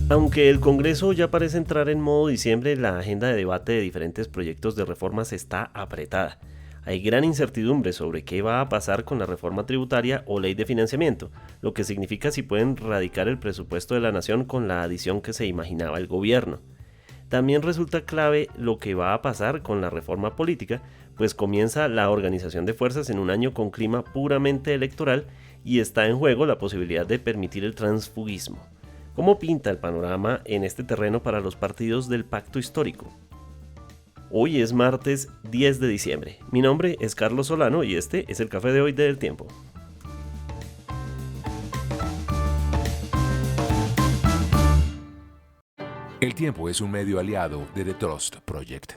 Aunque el Congreso ya parece entrar en modo diciembre, la agenda de debate de diferentes proyectos de reformas está apretada. Hay gran incertidumbre sobre qué va a pasar con la reforma tributaria o ley de financiamiento, lo que significa si pueden radicar el presupuesto de la nación con la adición que se imaginaba el gobierno. También resulta clave lo que va a pasar con la reforma política, pues comienza la organización de fuerzas en un año con clima puramente electoral y está en juego la posibilidad de permitir el transfugismo. ¿Cómo pinta el panorama en este terreno para los partidos del pacto histórico? Hoy es martes 10 de diciembre. Mi nombre es Carlos Solano y este es el café de hoy de El Tiempo. El Tiempo es un medio aliado de The Trust Project.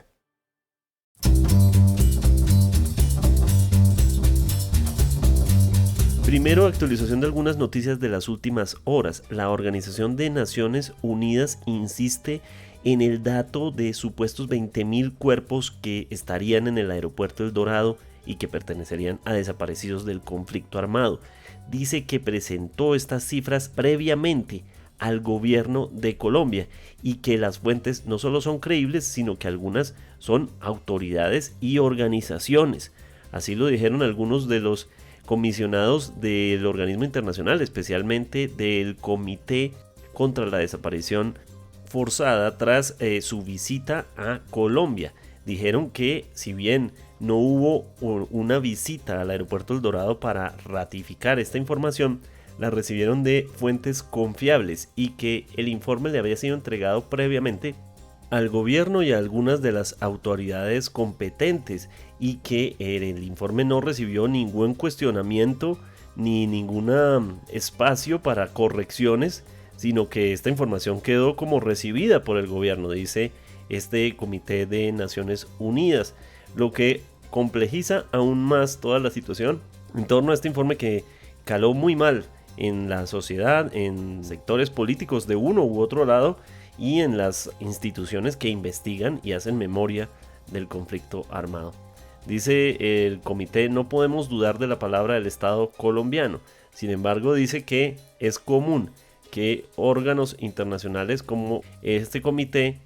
Primero, actualización de algunas noticias de las últimas horas. La Organización de Naciones Unidas insiste en el dato de supuestos 20.000 cuerpos que estarían en el aeropuerto El Dorado y que pertenecerían a desaparecidos del conflicto armado. Dice que presentó estas cifras previamente al gobierno de Colombia y que las fuentes no solo son creíbles, sino que algunas son autoridades y organizaciones. Así lo dijeron algunos de los comisionados del organismo internacional, especialmente del Comité contra la Desaparición Forzada tras su visita a Colombia. Dijeron que si bien no hubo una visita al aeropuerto El Dorado para ratificar esta información, la recibieron de fuentes confiables y que el informe le había sido entregado previamente al gobierno y a algunas de las autoridades competentes y que el informe no recibió ningún cuestionamiento ni ningún espacio para correcciones, sino que esta información quedó como recibida por el gobierno, dice este Comité de Naciones Unidas, lo que complejiza aún más toda la situación en torno a este informe que caló muy mal en la sociedad, en sectores políticos de uno u otro lado y en las instituciones que investigan y hacen memoria del conflicto armado. Dice el comité: no podemos dudar de la palabra del Estado colombiano. Sin embargo, dice que es común que órganos internacionales como este comité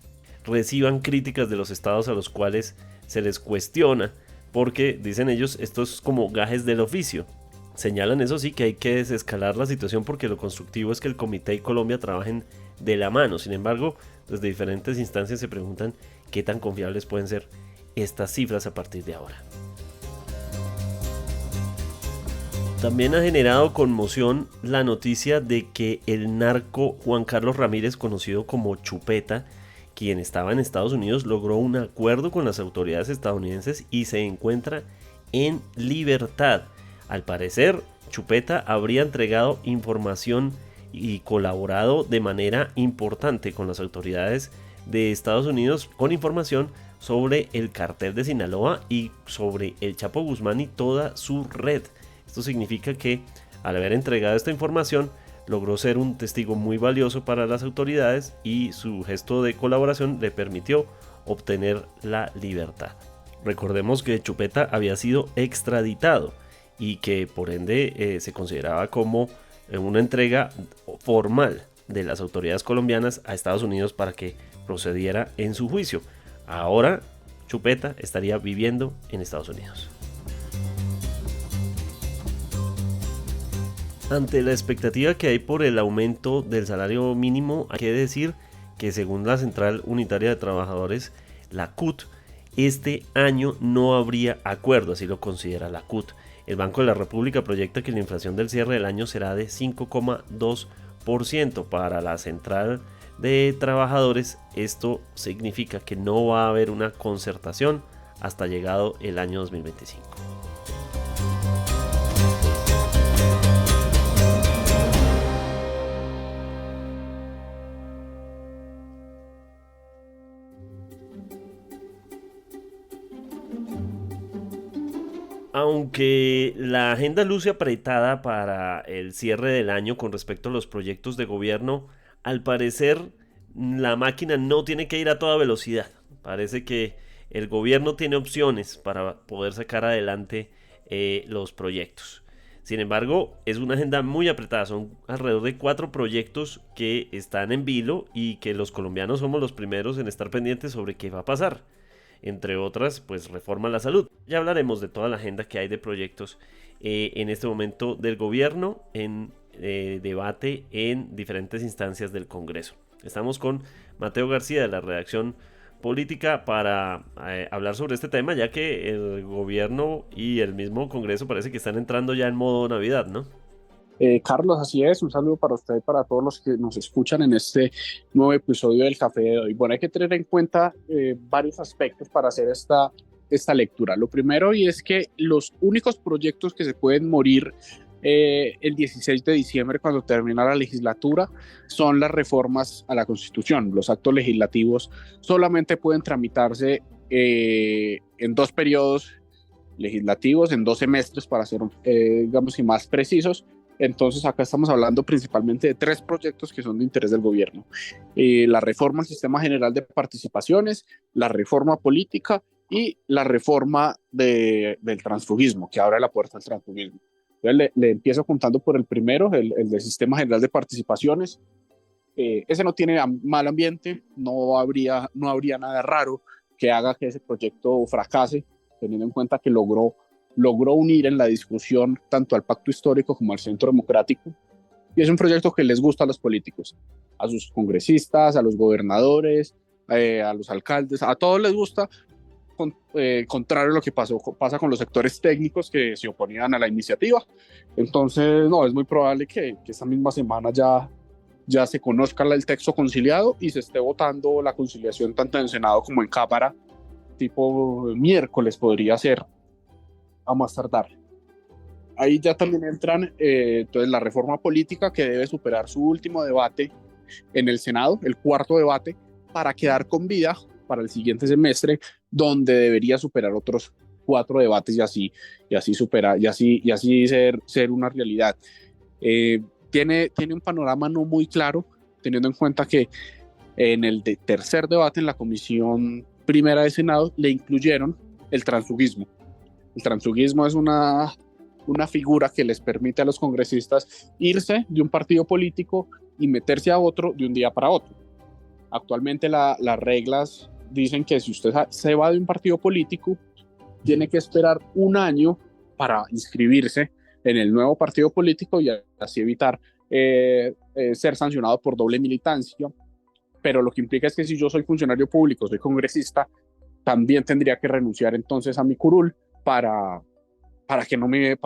reciban críticas de los estados a los cuales se les cuestiona, porque dicen ellos, esto es como gajes del oficio. Señalan eso sí, que hay que desescalar la situación porque lo constructivo es que el comité y Colombia trabajen de la mano. Sin embargo, desde diferentes instancias se preguntan qué tan confiables pueden ser estas cifras a partir de ahora. También ha generado conmoción la noticia de que el narco Juan Carlos Ramírez, conocido como Chupeta, quien estaba en Estados Unidos, logró un acuerdo con las autoridades estadounidenses y se encuentra en libertad. Al parecer, Chupeta habría entregado información y colaborado de manera importante con las autoridades de Estados Unidos con información sobre el cartel de Sinaloa y sobre el Chapo Guzmán y toda su red. Esto significa que al haber entregado esta información logró ser un testigo muy valioso para las autoridades y su gesto de colaboración le permitió obtener la libertad. Recordemos que Chupeta había sido extraditado y que por ende se consideraba como una entrega formal de las autoridades colombianas a Estados Unidos para que procediera en su juicio. Ahora Chupeta estaría viviendo en Estados Unidos. Ante la expectativa que hay por el aumento del salario mínimo, hay que decir que según la Central Unitaria de Trabajadores, la CUT, este año no habría acuerdo, así lo considera la CUT. El Banco de la República proyecta que la inflación del cierre del año será de 5,2%. Para la Central de Trabajadores, esto significa que no va a haber una concertación hasta llegado el año 2025. Aunque la agenda luce apretada para el cierre del año con respecto a los proyectos de gobierno, al parecer la máquina no tiene que ir a toda velocidad. Parece que el gobierno tiene opciones para poder sacar adelante los proyectos. Sin embargo, es una agenda muy apretada, son alrededor de 4 proyectos que están en vilo y que los colombianos somos los primeros en estar pendientes sobre qué va a pasar. Entre otras, pues reforma a la salud. Ya hablaremos de toda la agenda que hay de proyectos en este momento del gobierno en debate en diferentes instancias del Congreso. Estamos con Mateo García de la redacción política para hablar sobre este tema, ya que el gobierno y el mismo Congreso parece que están entrando ya en modo Navidad, ¿no? Carlos, así es, un saludo para usted y para todos los que nos escuchan en este nuevo episodio del Café de hoy. Bueno, hay que tener en cuenta varios aspectos para hacer esta lectura. Lo primero y es que los únicos proyectos que se pueden morir el 16 de diciembre cuando termina la legislatura son las reformas a la Constitución. Los actos legislativos solamente pueden tramitarse en 2 periodos legislativos, en 2 semestres para ser, digamos, y más precisos. Entonces acá estamos hablando principalmente de 3 proyectos que son de interés del gobierno. La reforma al sistema general de participaciones, la reforma política y la reforma del transfugismo, que abre la puerta al transfugismo. Entonces le empiezo contando por el primero, el del sistema general de participaciones. Ese no tiene mal ambiente, no habría nada raro que haga que ese proyecto fracase, teniendo en cuenta que logró unir en la discusión tanto al pacto histórico como al centro democrático. Y es un proyecto que les gusta a los políticos, a sus congresistas, a los gobernadores, a los alcaldes, a todos les gusta, contrario a lo que pasa con los sectores técnicos que se oponían a la iniciativa. Entonces, no, es muy probable que esta misma semana ya se conozca el texto conciliado y se esté votando la conciliación tanto en Senado como en Cámara, tipo miércoles podría ser, a más tardar. Ahí ya también entran entonces la reforma política, que debe superar su último debate en el Senado, el 4.º debate, para quedar con vida para el siguiente semestre, donde debería superar otros 4 debates y así ser una realidad. Tiene un panorama no muy claro, teniendo en cuenta que en el tercer debate en la Comisión Primera de Senado le incluyeron el transfugismo. El transfugismo es una figura que les permite a los congresistas irse de un partido político y meterse a otro de un día para otro. Actualmente las reglas dicen que si usted se va de un partido político, tiene que esperar un año para inscribirse en el nuevo partido político y así evitar ser sancionado por doble militancia. Pero lo que implica es que si yo soy funcionario público, soy congresista, también tendría que renunciar entonces a mi curul para que no me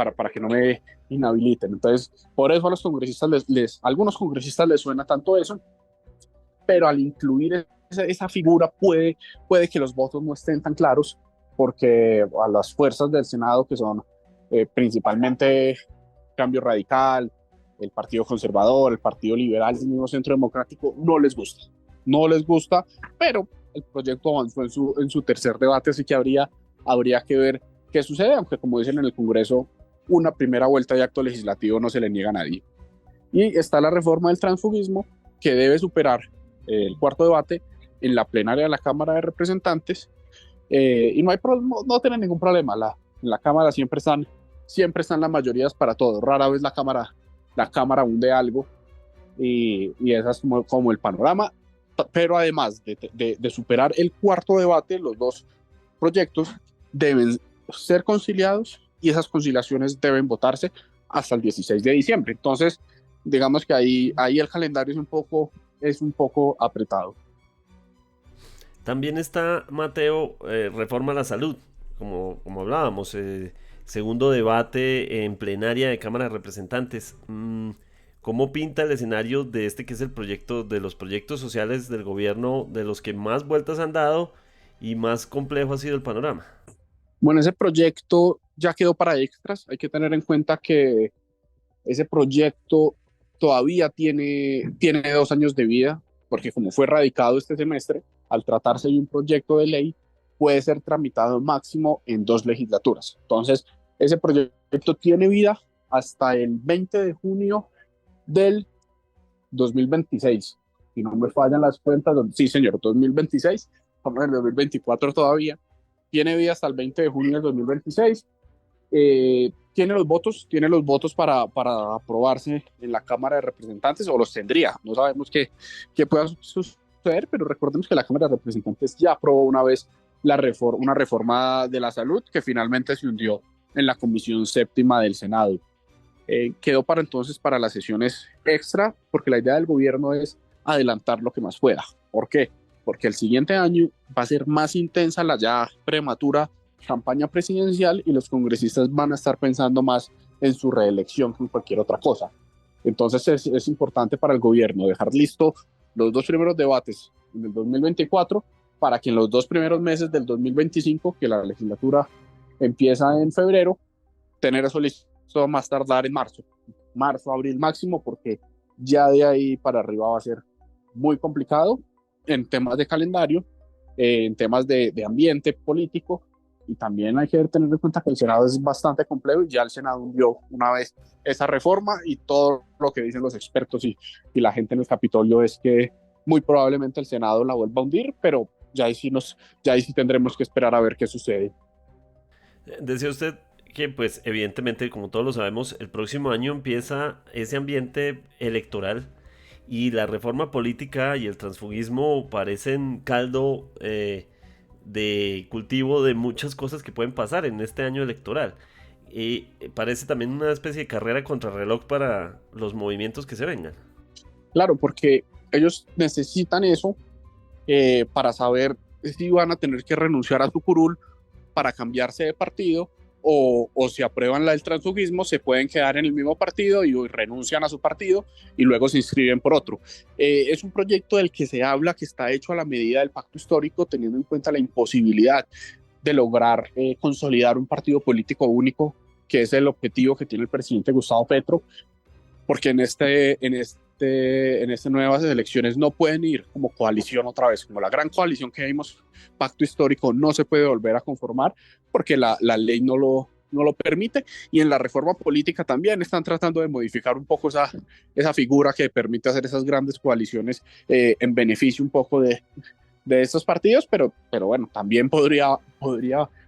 inhabiliten. Entonces, por eso a los congresistas algunos congresistas les suena tanto eso, pero al incluir esa figura puede que los votos no estén tan claros, porque a las fuerzas del Senado, que son principalmente Cambio Radical, el Partido Conservador, el Partido Liberal, el mismo Centro Democrático, no les gusta, pero el proyecto avanzó en su tercer debate, así que habría que ver qué sucede, aunque como dicen en el Congreso, una primera vuelta de acto legislativo no se le niega a nadie. Y está la reforma del transfugismo, que debe superar el 4.º debate en la plenaria de la Cámara de Representantes, y no tiene ningún problema. En la Cámara siempre están las mayorías para todo, rara vez la Cámara hunde algo, y ese es como el panorama. Pero además de superar el 4.º debate, los 2 proyectos deben ser conciliados y esas conciliaciones deben votarse hasta el 16 de diciembre. Entonces, digamos que ahí el calendario es un poco apretado. También está, Mateo, reforma a la salud, como hablábamos, segundo debate en plenaria de Cámara de Representantes. ¿Cómo pinta el escenario de este que es el proyecto de los proyectos sociales del gobierno, de los que más vueltas han dado y más complejo ha sido el panorama? Bueno, ese proyecto ya quedó para extras. Hay que tener en cuenta que ese proyecto todavía tiene 2 años de vida, porque como fue radicado este semestre, al tratarse de un proyecto de ley, puede ser tramitado máximo en 2 legislaturas. Entonces, ese proyecto tiene vida hasta el 20 de junio del 2026. Si no me fallan las cuentas, sí señor, 2026, vamos en el 2024 todavía, tiene vida hasta el 20 de junio del 2026. tiene los votos para aprobarse en la Cámara de Representantes, o los tendría. No sabemos qué pueda suceder, pero recordemos que la Cámara de Representantes ya aprobó una vez una reforma de la salud que finalmente se hundió en la Comisión Séptima del Senado. Quedó para entonces para las sesiones extra, porque la idea del gobierno es adelantar lo que más pueda. ¿Por qué? Porque el siguiente año va a ser más intensa la ya prematura campaña presidencial y los congresistas van a estar pensando más en su reelección que en cualquier otra cosa. Entonces es importante para el gobierno dejar listo los dos primeros debates en el 2024 para que en los dos primeros meses del 2025, que la legislatura empieza en febrero, tener eso listo más tardar en marzo, abril máximo, porque ya de ahí para arriba va a ser muy complicado en temas de calendario, en temas de ambiente político, y también hay que tener en cuenta que el Senado es bastante complejo y ya el Senado hundió una vez esa reforma, y todo lo que dicen los expertos y la gente en el Capitolio es que muy probablemente el Senado la vuelva a hundir, pero ya ahí sí tendremos que esperar a ver qué sucede. Decía usted que, pues, evidentemente, como todos lo sabemos, el próximo año empieza ese ambiente electoral y la reforma política y el transfugismo parecen caldo de cultivo de muchas cosas que pueden pasar en este año electoral. Y parece también una especie de carrera contrarreloj para los movimientos que se vengan. Claro, porque ellos necesitan eso para saber si van a tener que renunciar a su curul para cambiarse de partido, o si aprueban la del transfugismo, se pueden quedar en el mismo partido y renuncian a su partido y luego se inscriben por otro. Es un proyecto del que se habla que está hecho a la medida del pacto histórico, teniendo en cuenta la imposibilidad de lograr consolidar un partido político único, que es el objetivo que tiene el presidente Gustavo Petro, porque en estas nuevas elecciones no pueden ir como coalición otra vez, como la gran coalición que vimos, pacto histórico no se puede volver a conformar porque la ley no lo permite, y en la reforma política también están tratando de modificar un poco esa figura que permite hacer esas grandes coaliciones en beneficio un poco de estos partidos, pero bueno, también podría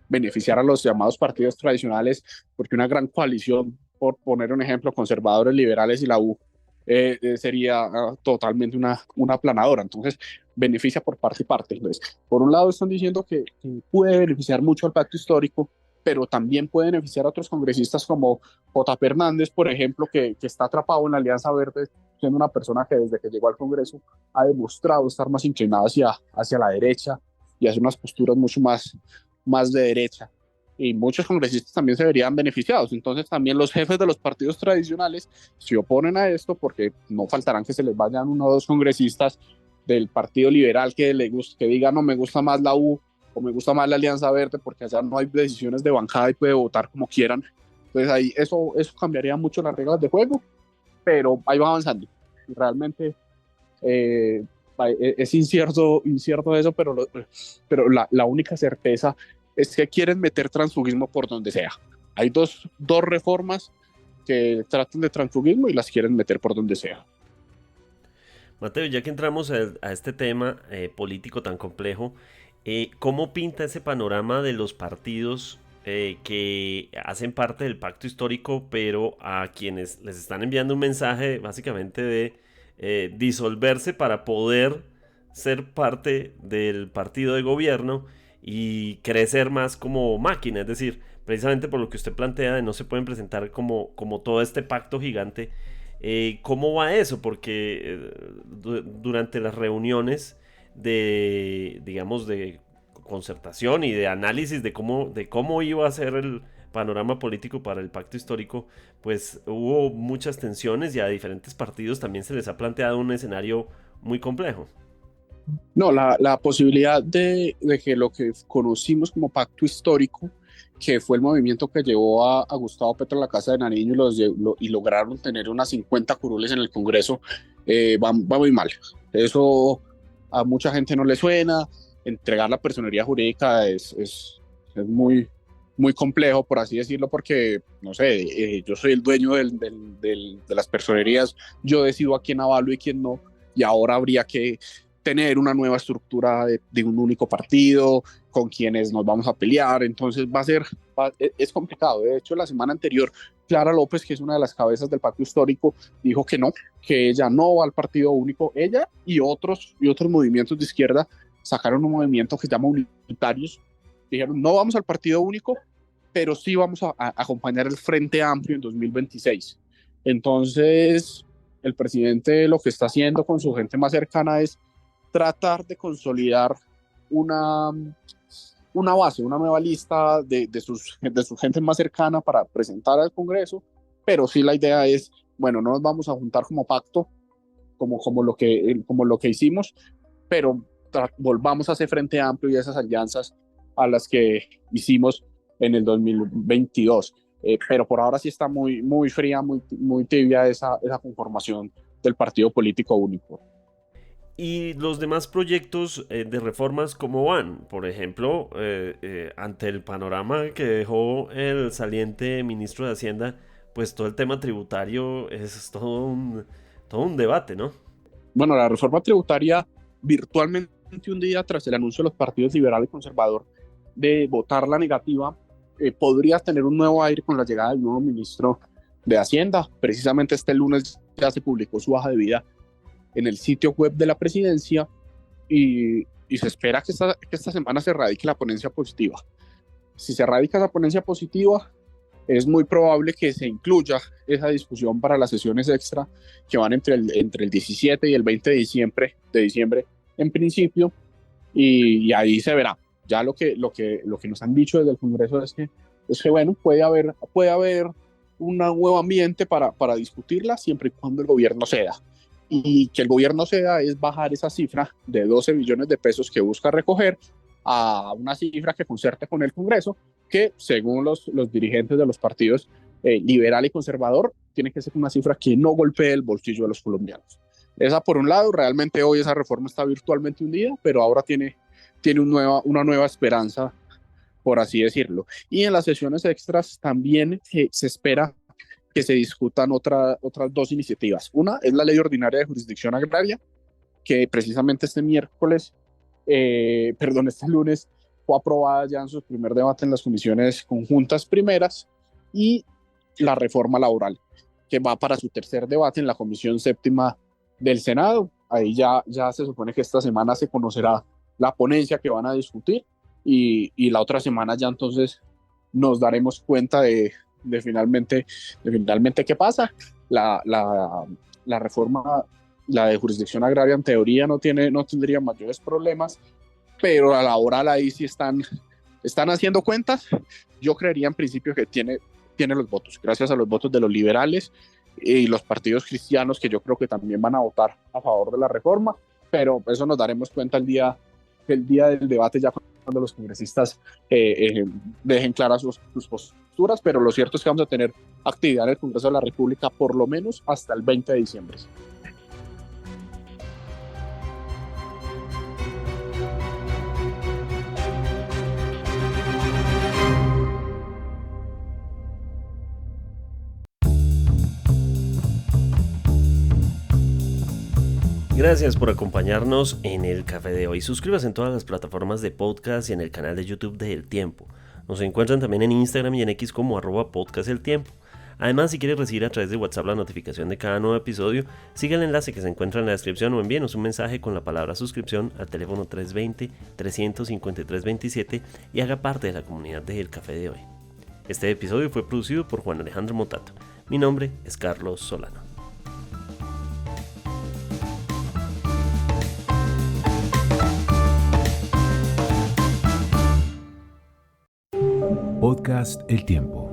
beneficiar a los llamados partidos tradicionales, porque una gran coalición, por poner un ejemplo, conservadores, liberales y la U, sería totalmente una aplanadora. Entonces, beneficia por parte y parte. Entonces, por un lado, están diciendo que puede beneficiar mucho al pacto histórico, pero también puede beneficiar a otros congresistas como J. Hernández, por ejemplo, que está atrapado en la Alianza Verde, siendo una persona que desde que llegó al Congreso ha demostrado estar más inclinada hacia la derecha y hacia unas posturas mucho más de derecha. Y muchos congresistas también se verían beneficiados. Entonces también los jefes de los partidos tradicionales se oponen a esto, porque no faltarán que se les vayan uno o dos congresistas del Partido Liberal que digan, no, me gusta más la U o me gusta más la Alianza Verde, porque allá no hay decisiones de bancada y puede votar como quieran. Entonces ahí eso cambiaría mucho las reglas de juego, pero ahí va avanzando. Y realmente es incierto eso, pero la única certeza es que quieren meter transfugismo por donde sea. Hay dos reformas que tratan de transfugismo y las quieren meter por donde sea. Mateo, ya que entramos a este tema político tan complejo, ¿cómo pinta ese panorama de los partidos que hacen parte del pacto histórico, pero a quienes les están enviando un mensaje básicamente de disolverse para poder ser parte del partido de gobierno y crecer más como máquina? Es decir, precisamente por lo que usted plantea de no se pueden presentar como todo este pacto gigante. ¿Cómo va eso? Porque durante las reuniones digamos, de concertación y de análisis de cómo iba a ser el panorama político para el pacto histórico, pues hubo muchas tensiones y a diferentes partidos también se les ha planteado un escenario muy complejo. No, la posibilidad de que lo que conocimos como pacto histórico, que fue el movimiento que llevó a Gustavo Petro a la Casa de Nariño y lograron tener unas 50 curules en el Congreso, va muy mal. Eso a mucha gente no le suena. Entregar la personería jurídica es muy, muy complejo, por así decirlo, porque, no sé, yo soy el dueño de las personerías, yo decido a quién avalo y quién no, y ahora habría que tener una nueva estructura de un único partido, con quienes nos vamos a pelear. Entonces es complicado. De hecho, la semana anterior, Clara López, que es una de las cabezas del pacto histórico, dijo que no, que ella no va al partido único. Ella y otros movimientos de izquierda sacaron un movimiento que se llama Unitarios. Dijeron, no vamos al partido único, pero sí vamos a acompañar el Frente Amplio en 2026. Entonces, el presidente lo que está haciendo con su gente más cercana es tratar de consolidar una base, una nueva lista de su gente más cercana para presentar al Congreso, pero sí la idea es, bueno, no nos vamos a juntar como pacto, como lo que hicimos, pero volvamos a ese Frente Amplio y a esas alianzas a las que hicimos en el 2022. Pero por ahora sí está muy, muy fría, muy tibia esa conformación del partido político único. ¿Y los demás proyectos de reformas cómo van? Por ejemplo, ante el panorama que dejó el saliente ministro de Hacienda, pues todo el tema tributario es todo un debate, ¿no? Bueno, la reforma tributaria, virtualmente un día tras el anuncio de los partidos liberal y conservador de votar la negativa, podría tener un nuevo aire con la llegada del nuevo ministro de Hacienda. Precisamente este lunes ya se publicó su hoja de vida en el sitio web de la presidencia y se espera que esta semana se radique la ponencia positiva. Si se radica la ponencia positiva, es muy probable que se incluya esa discusión para las sesiones extra que van entre el 17 y el 20 de diciembre en principio, y ahí se verá. Ya lo que nos han dicho desde el Congreso es que bueno, puede haber un nuevo ambiente para discutirla siempre y cuando el gobierno ceda. Y que el gobierno ceda es bajar esa cifra de 12 billones de pesos que busca recoger a una cifra que concerte con el Congreso, que según los dirigentes de los partidos liberal y conservador, tiene que ser una cifra que no golpee el bolsillo de los colombianos. Esa por un lado, realmente hoy esa reforma está virtualmente hundida, pero ahora tiene una nueva esperanza, por así decirlo. Y en las sesiones extras también se espera que se discutan otras dos iniciativas. Una es la Ley Ordinaria de Jurisdicción Agraria, que precisamente este lunes fue aprobada ya en su primer debate en las comisiones conjuntas primeras, y la reforma laboral, que va para su tercer debate en la Comisión Séptima del Senado. Ahí ya se supone que esta semana se conocerá la ponencia que van a discutir, y la otra semana ya entonces nos daremos cuenta de finalmente qué pasa. La reforma, la de jurisdicción agraria, en teoría no tendría mayores problemas, pero a la hora ahí sí están haciendo cuentas. Yo creería en principio que tiene los votos, gracias a los votos de los liberales y los partidos cristianos, que yo creo que también van a votar a favor de la reforma, pero eso nos daremos cuenta el día del debate, ya cuando los congresistas dejen claras sus posturas. Pero lo cierto es que vamos a tener actividad en el Congreso de la República por lo menos hasta el 20 de diciembre. Gracias por acompañarnos en el café de hoy. Suscríbase en todas las plataformas de podcast y en el canal de YouTube de El Tiempo. Nos encuentran también en Instagram y en X como @podcasteltiempo. Además, si quieres recibir a través de WhatsApp la notificación de cada nuevo episodio, siga el enlace que se encuentra en la descripción o envíenos un mensaje con la palabra suscripción al teléfono 320-353-27 y haga parte de la comunidad de El Café de Hoy. Este episodio fue producido por Juan Alejandro Motato. Mi nombre es Carlos Solano. Podcast El Tiempo.